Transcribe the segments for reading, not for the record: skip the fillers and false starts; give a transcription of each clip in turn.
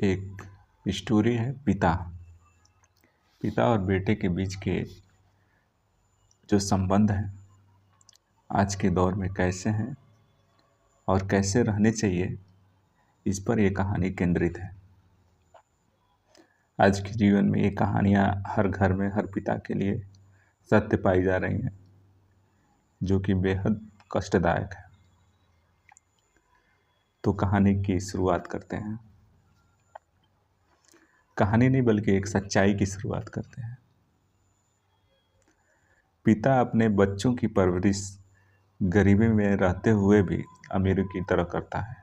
एक स्टोरी है पिता पिता और बेटे के बीच के जो संबंध हैं आज के दौर में कैसे हैं और कैसे रहने चाहिए, इस पर यह कहानी केंद्रित है। आज के जीवन में ये कहानियाँ हर घर में हर पिता के लिए सत्य पाई जा रही हैं, जो कि बेहद कष्टदायक है। तो कहानी की शुरुआत करते हैं। कहानी नहीं बल्कि एक सच्चाई की शुरुआत करते हैं। पिता अपने बच्चों की परवरिश गरीबी में रहते हुए भी अमीरों की तरह करता है।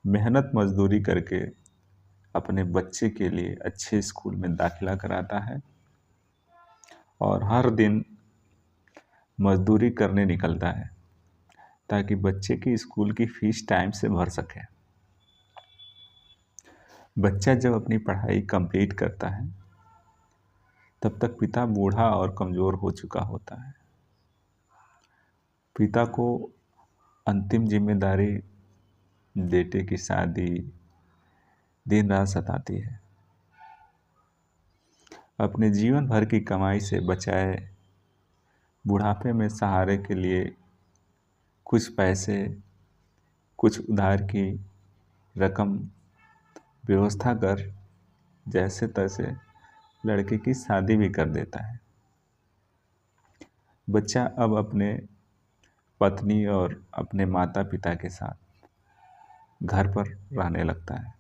मेहनत मजदूरी करके अपने बच्चे के लिए अच्छे स्कूल में दाखिला कराता है और हर दिन मजदूरी करने निकलता है ताकि बच्चे की स्कूल की फीस टाइम से भर सके। बच्चा जब अपनी पढ़ाई कंप्लीट करता है तब तक पिता बूढ़ा और कमज़ोर हो चुका होता है। पिता को अंतिम जिम्मेदारी बेटे की शादी दिन रात सताती है। अपने जीवन भर की कमाई से बचाए बुढ़ापे में सहारे के लिए कुछ पैसे, कुछ उधार की रकम व्यवस्था कर जैसे तैसे लड़के की शादी भी कर देता है। बच्चा अब अपने पत्नी और अपने माता पिता के साथ घर पर रहने लगता है।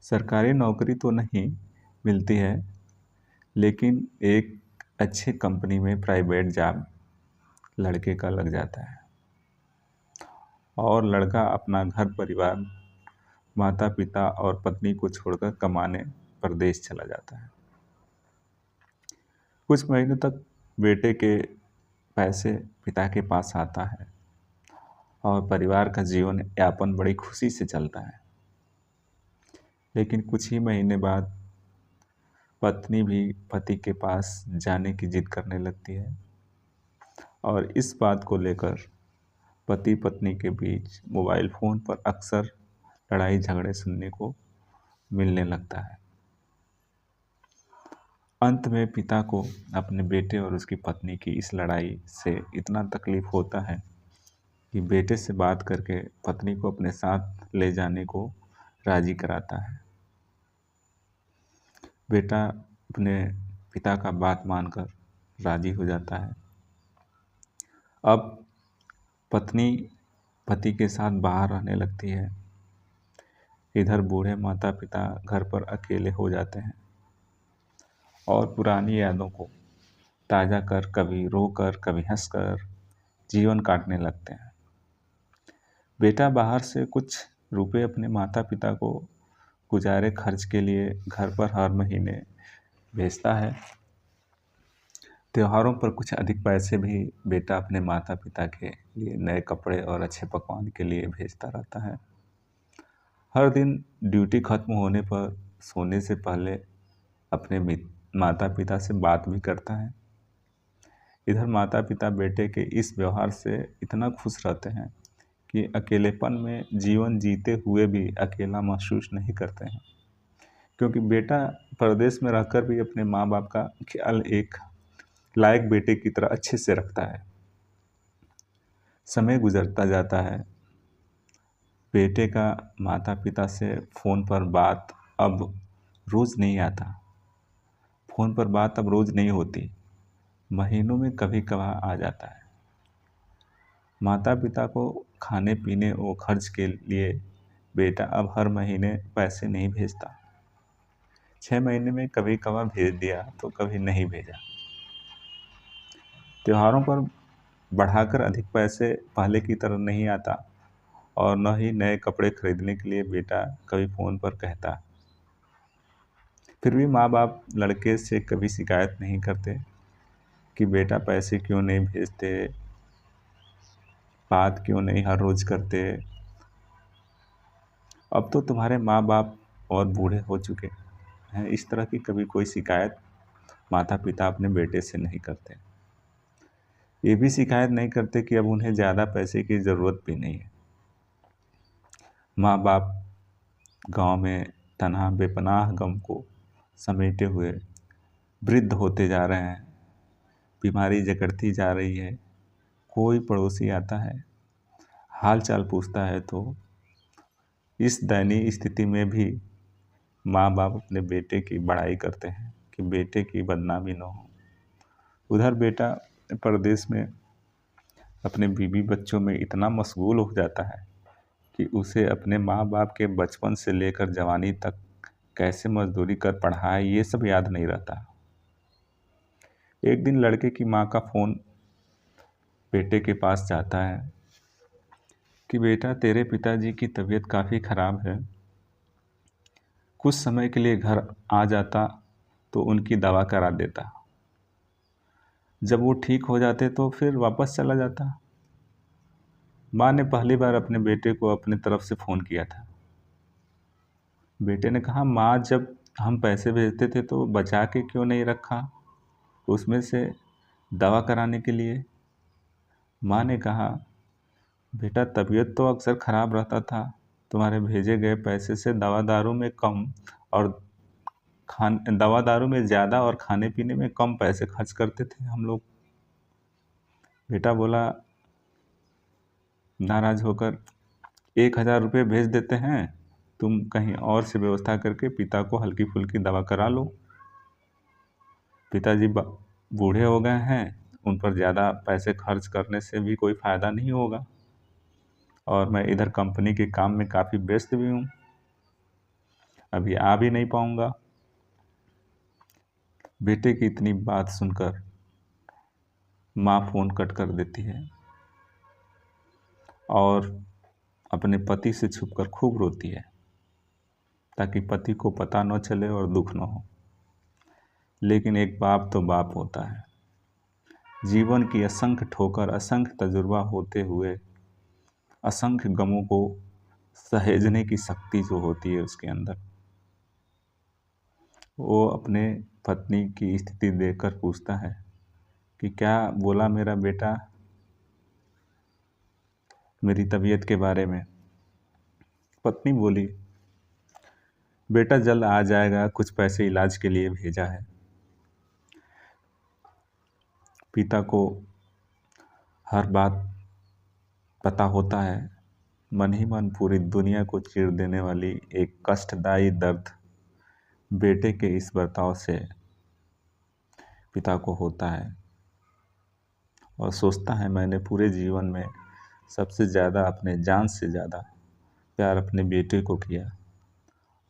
सरकारी नौकरी तो नहीं मिलती है, लेकिन एक अच्छे कंपनी में प्राइवेट जॉब लड़के का लग जाता है और लड़का अपना घर परिवार, माता पिता और पत्नी को छोड़कर कमाने परदेश चला जाता है। कुछ महीनों तक बेटे के पैसे पिता के पास आता है और परिवार का जीवन यापन बड़ी खुशी से चलता है। लेकिन कुछ ही महीने बाद पत्नी भी पति के पास जाने की जिद करने लगती है और इस बात को लेकर पति पत्नी के बीच मोबाइल फ़ोन पर अक्सर लड़ाई झगड़े सुनने को मिलने लगता है। अंत में पिता को अपने बेटे और उसकी पत्नी की इस लड़ाई से इतना तकलीफ होता है कि बेटे से बात करके पत्नी को अपने साथ ले जाने को राजी कराता है। बेटा अपने पिता का बात मानकर राजी हो जाता है। अब पत्नी पति के साथ बाहर रहने लगती है। इधर बूढ़े माता पिता घर पर अकेले हो जाते हैं और पुरानी यादों को ताज़ा कर, कभी रोकर कभी हंसकर जीवन काटने लगते हैं। बेटा बाहर से कुछ रुपए अपने माता पिता को गुजारे खर्च के लिए घर पर हर महीने भेजता है। त्योहारों पर कुछ अधिक पैसे भी बेटा अपने माता पिता के लिए नए कपड़े और अच्छे पकवान के लिए भेजता रहता है। हर दिन ड्यूटी खत्म होने पर सोने से पहले अपने माता पिता से बात भी करता है। इधर माता पिता बेटे के इस व्यवहार से इतना खुश रहते हैं कि अकेलेपन में जीवन जीते हुए भी अकेला महसूस नहीं करते हैं, क्योंकि बेटा परदेश में रहकर भी अपने माँ बाप का ख्याल एक लायक बेटे की तरह अच्छे से रखता है। समय गुजरता जाता है। बेटे का माता पिता से फ़ोन पर बात अब रोज़ नहीं आता। फ़ोन पर बात अब रोज़ नहीं होती, महीनों में कभी कभार आ जाता है। माता पिता को खाने पीने और खर्च के लिए बेटा अब हर महीने पैसे नहीं भेजता। 6 महीने में कभी कभार भेज दिया तो कभी नहीं भेजा। त्योहारों पर बढ़ाकर अधिक पैसे पहले की तरह नहीं आता और न ही नए कपड़े खरीदने के लिए बेटा कभी फ़ोन पर कहता। फिर भी माँ बाप लड़के से कभी शिकायत नहीं करते कि बेटा पैसे क्यों नहीं भेजते, बात क्यों नहीं हर रोज़ करते। अब तो तुम्हारे माँ बाप और बूढ़े हो चुके हैं, इस तरह की कभी कोई शिकायत माता पिता अपने बेटे से नहीं करते। ये भी शिकायत नहीं करते कि अब उन्हें ज़्यादा पैसे की ज़रूरत भी नहीं है। माँ बाप गांव में तन्हा बेपनाह गम को समेटे हुए वृद्ध होते जा रहे हैं। बीमारी जकड़ती जा रही है। कोई पड़ोसी आता है, हाल चाल पूछता है तो इस दयनीय स्थिति में भी माँ बाप अपने बेटे की बड़ाई करते हैं कि बेटे की बदनामी न हो। उधर बेटा परदेश में अपने बीवी बच्चों में इतना मशगूल हो जाता है कि उसे अपने माँ बाप के बचपन से लेकर जवानी तक कैसे मजदूरी कर पढ़ाए ये सब याद नहीं रहता। एक दिन लड़के की माँ का फ़ोन बेटे के पास जाता है कि बेटा तेरे पिताजी की तबीयत काफ़ी ख़राब है, कुछ समय के लिए घर आ जाता तो उनकी दवा करा देता, जब वो ठीक हो जाते तो फिर वापस चला जाता। माँ ने पहली बार अपने बेटे को अपने तरफ से फ़ोन किया था। बेटे ने कहा, माँ जब हम पैसे भेजते थे तो बचा के क्यों नहीं रखा उसमें से दवा कराने के लिए। माँ ने कहा, बेटा तबीयत तो अक्सर ख़राब रहता था, तुम्हारे भेजे गए पैसे से दवा दारू में कम और दवा दारू में ज़्यादा और खाने पीने में कम पैसे खर्च करते थे हम लोग। बेटा बोला नाराज़ होकर, 1,000 रुपये भेज देते हैं, तुम कहीं और से व्यवस्था करके पिता को हल्की फुल्की दवा करा लो। पिताजी बूढ़े हो गए हैं, उन पर ज़्यादा पैसे खर्च करने से भी कोई फ़ायदा नहीं होगा और मैं इधर कंपनी के काम में काफ़ी व्यस्त भी हूँ, अभी आ भी नहीं पाऊँगा। बेटे की इतनी बात सुनकर माँ फ़ोन कट कर देती है और अपने पति से छुपकर खूब रोती है ताकि पति को पता न चले और दुख न हो। लेकिन एक बाप तो बाप होता है। जीवन की असंख्य ठोकर, असंख्य तजुर्बा होते हुए असंख्य गमों को सहेजने की शक्ति जो होती है उसके अंदर, वो अपने पत्नी की स्थिति देखकर पूछता है कि क्या बोला मेरा बेटा मेरी तबीयत के बारे में। पत्नी बोली, बेटा जल्द आ जाएगा, कुछ पैसे इलाज के लिए भेजा है। पिता को हर बात पता होता है। मन ही मन पूरी दुनिया को चीर देने वाली एक कष्टदायी दर्द बेटे के इस बर्ताव से पिता को होता है और सोचता है मैंने पूरे जीवन में सबसे ज़्यादा, अपने जान से ज़्यादा प्यार अपने बेटे को किया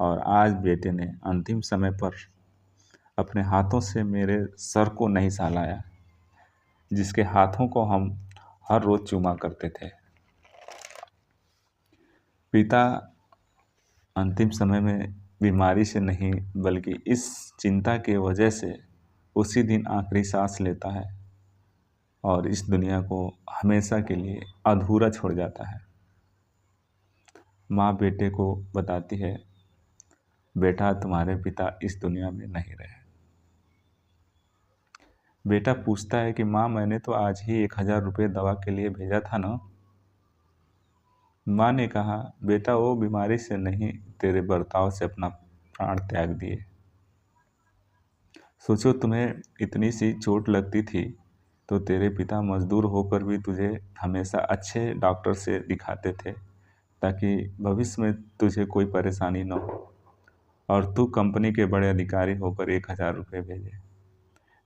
और आज बेटे ने अंतिम समय पर अपने हाथों से मेरे सर को नहीं सहलाया, जिसके हाथों को हम हर रोज़ चूमा करते थे। पिता अंतिम समय में बीमारी से नहीं बल्कि इस चिंता के वजह से उसी दिन आखिरी सांस लेता है और इस दुनिया को हमेशा के लिए अधूरा छोड़ जाता है। माँ बेटे को बताती है, बेटा तुम्हारे पिता इस दुनिया में नहीं रहे। बेटा पूछता है कि माँ मैंने तो आज ही 1,000 रुपये दवा के लिए भेजा था ना। माँ ने कहा, बेटा वो बीमारी से नहीं, तेरे बर्ताव से अपना प्राण त्याग दिए। सोचो तुम्हें इतनी सी चोट लगती थी तो तेरे पिता मजदूर होकर भी तुझे हमेशा अच्छे डॉक्टर से दिखाते थे ताकि भविष्य में तुझे कोई परेशानी न हो, और तू कंपनी के बड़े अधिकारी होकर 1,000 रुपये भेजे।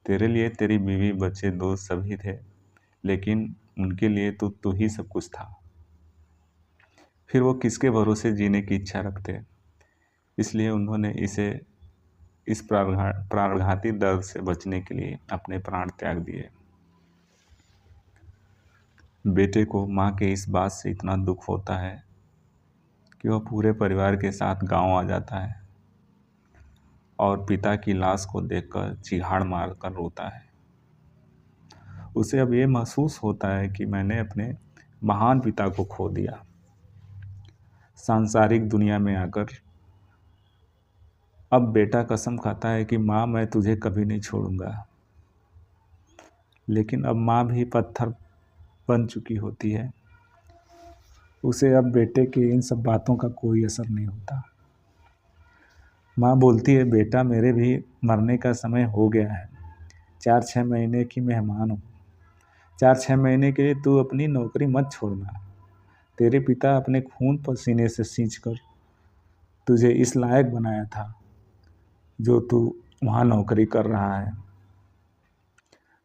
तेरे लिए तेरी बीवी बच्चे दोस्त सभी थे, लेकिन उनके लिए तो तू ही सब कुछ था। फिर वो किसके भरोसे जीने की इच्छा रखते, इसलिए उन्होंने इस प्राणघाती दर्द से बचने के लिए अपने प्राण त्याग दिए। बेटे को माँ के इस बात से इतना दुख होता है कि वह पूरे परिवार के साथ गांव आ जाता है और पिता की लाश को देखकर चिहाड़ मारकर रोता है। उसे अब ये महसूस होता है कि मैंने अपने महान पिता को खो दिया। सांसारिक दुनिया में आकर अब बेटा कसम खाता है कि माँ मैं तुझे कभी नहीं छोड़ूंगा, लेकिन अब माँ भी पत्थर बन चुकी होती है। उसे अब बेटे की इन सब बातों का कोई असर नहीं होता। माँ बोलती है, बेटा मेरे भी मरने का समय हो गया है, 4-6 महीने की मेहमान हूँ। 4-6 महीने के लिए तू अपनी नौकरी मत छोड़ना। तेरे पिता अपने खून पसीने से सींच कर तुझे इस लायक बनाया था जो तू वहाँ नौकरी कर रहा है।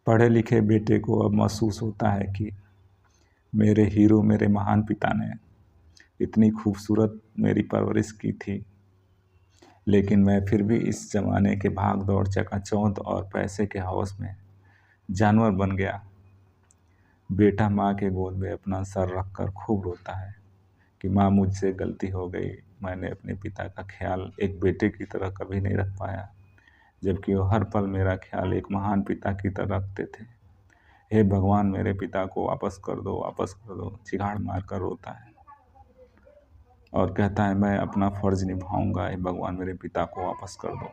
पढ़े लिखे बेटे को अब महसूस होता है कि मेरे हीरो, मेरे महान पिता ने इतनी खूबसूरत मेरी परवरिश की थी, लेकिन मैं फिर भी इस ज़माने के भाग दौड़, चकाचौंध और पैसे के हवस में जानवर बन गया। बेटा माँ के गोद में अपना सर रख कर खूब रोता है कि माँ मुझसे गलती हो गई, मैंने अपने पिता का ख्याल एक बेटे की तरह कभी नहीं रख पाया, जबकि वो हर पल मेरा ख्याल एक महान पिता की तरह रखते थे। हे भगवान, मेरे पिता को वापस कर दो, वापस कर दो। चिघाड़ मार कर रोता है और कहता है, मैं अपना फ़र्ज़ निभाऊंगा, हे भगवान मेरे पिता को वापस कर दो।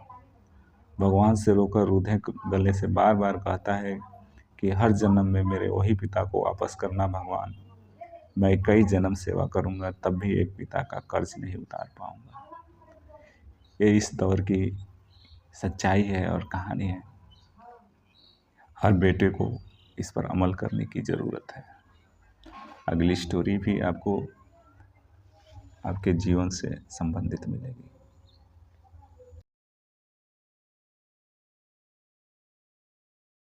भगवान से रोकर रूधे गले से बार बार कहता है कि हर जन्म में मेरे वही पिता को वापस करना भगवान। मैं कई जन्म सेवा करूंगा तब भी एक पिता का कर्ज नहीं उतार पाऊंगा। ये इस दौर की सच्चाई है और कहानी है। हर बेटे को इस पर अमल करने की ज़रूरत है। अगली स्टोरी भी आपको आपके जीवन से संबंधित मिलेगी।